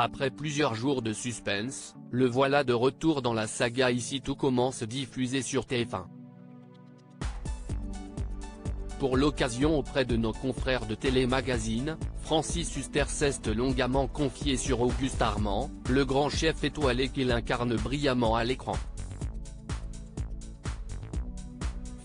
Après plusieurs jours de suspense, le voilà de retour dans la saga Ici tout commence diffusée sur TF1. Pour l'occasion auprès de nos confrères de Télémagazine, Francis Huster s'est longuement confié sur Auguste Armand, le grand chef étoilé qu'il incarne brillamment à l'écran.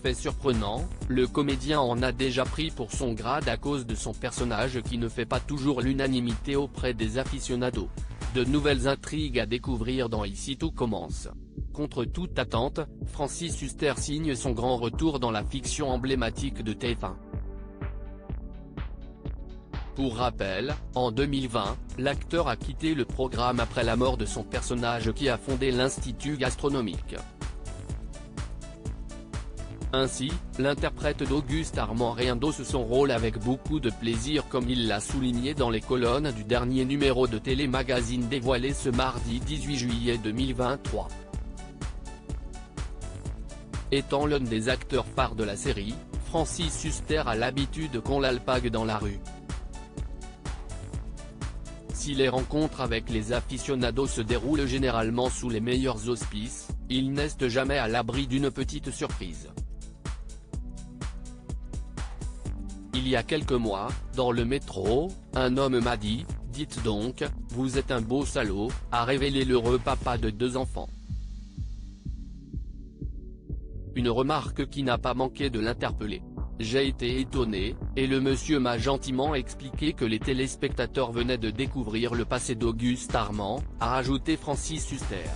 Fait surprenant, le comédien en a déjà pris pour son grade à cause de son personnage qui ne fait pas toujours l'unanimité auprès des aficionados. De nouvelles intrigues à découvrir dans Ici tout commence. Contre toute attente, Francis Huster signe son grand retour dans la fiction emblématique de TF1. Pour rappel, en 2020, l'acteur a quitté le programme après la mort de son personnage qui a fondé l'Institut gastronomique. Ainsi, l'interprète d'Auguste Armand réendosse son rôle avec beaucoup de plaisir comme il l'a souligné dans les colonnes du dernier numéro de Télémagazine dévoilé ce mardi 18 juillet 2023. Étant l'un des acteurs phares de la série, Francis Huster a l'habitude qu'on l'alpague dans la rue. Si les rencontres avec les aficionados se déroulent généralement sous les meilleurs auspices, il n'est jamais à l'abri d'une petite surprise. Il y a quelques mois, dans le métro, un homme m'a dit « Dites donc, vous êtes un beau salaud », a révélé l'heureux papa de 2 enfants. Une remarque qui n'a pas manqué de l'interpeller. J'ai été étonné, et le monsieur m'a gentiment expliqué que les téléspectateurs venaient de découvrir le passé d'Auguste Armand, a ajouté Francis Huster.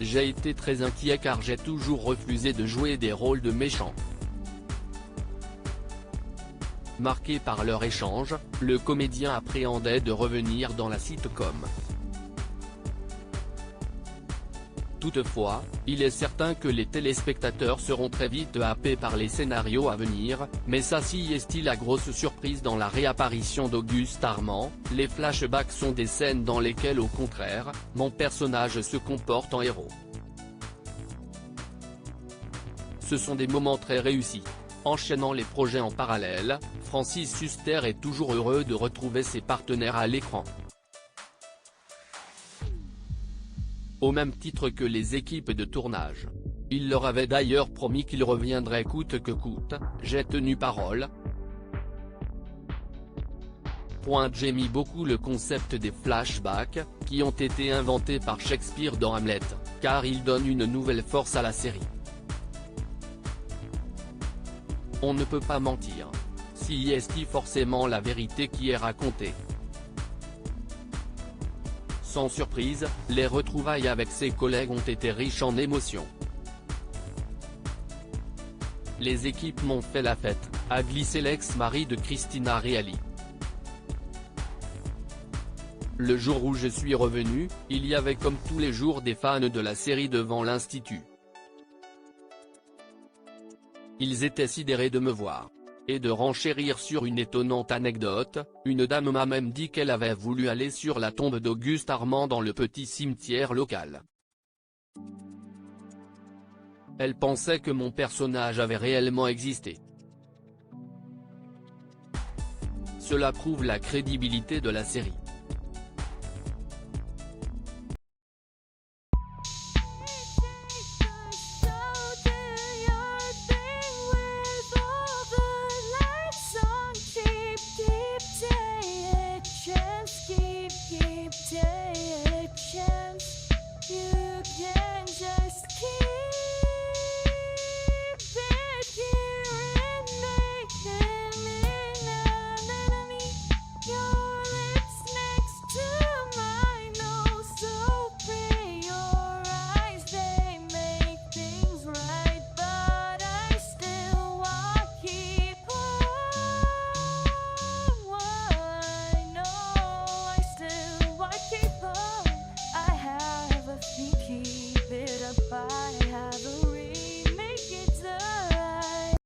J'ai été très inquiet car j'ai toujours refusé de jouer des rôles de méchants. Marqué par leur échange, le comédien appréhendait de revenir dans la sitcom. Toutefois, il est certain que les téléspectateurs seront très vite happés par les scénarios à venir, mais ça si est-il la grosse surprise dans la réapparition d'Auguste Armand, les flashbacks sont des scènes dans lesquelles au contraire, mon personnage se comporte en héros. Ce sont des moments très réussis. Enchaînant les projets en parallèle, Francis Huster est toujours heureux de retrouver ses partenaires à l'écran. Au même titre que les équipes de tournage. Il leur avait d'ailleurs promis qu'il reviendrait coûte que coûte, j'ai tenu parole. J'aime beaucoup le concept des flashbacks, qui ont été inventés par Shakespeare dans Hamlet, car ils donnent une nouvelle force à la série. On ne peut pas mentir. Si est forcément la vérité qui est racontée. Sans surprise, les retrouvailles avec ses collègues ont été riches en émotions. Les équipes m'ont fait la fête, a glissé l'ex-mari de Christina Reali. Le jour où je suis revenu, il y avait comme tous les jours des fans de la série devant l'Institut. Ils étaient sidérés de me voir. Et de renchérir sur une étonnante anecdote, une dame m'a même dit qu'elle avait voulu aller sur la tombe d'Auguste Armand dans le petit cimetière local. Elle pensait que mon personnage avait réellement existé. Cela prouve la crédibilité de la série.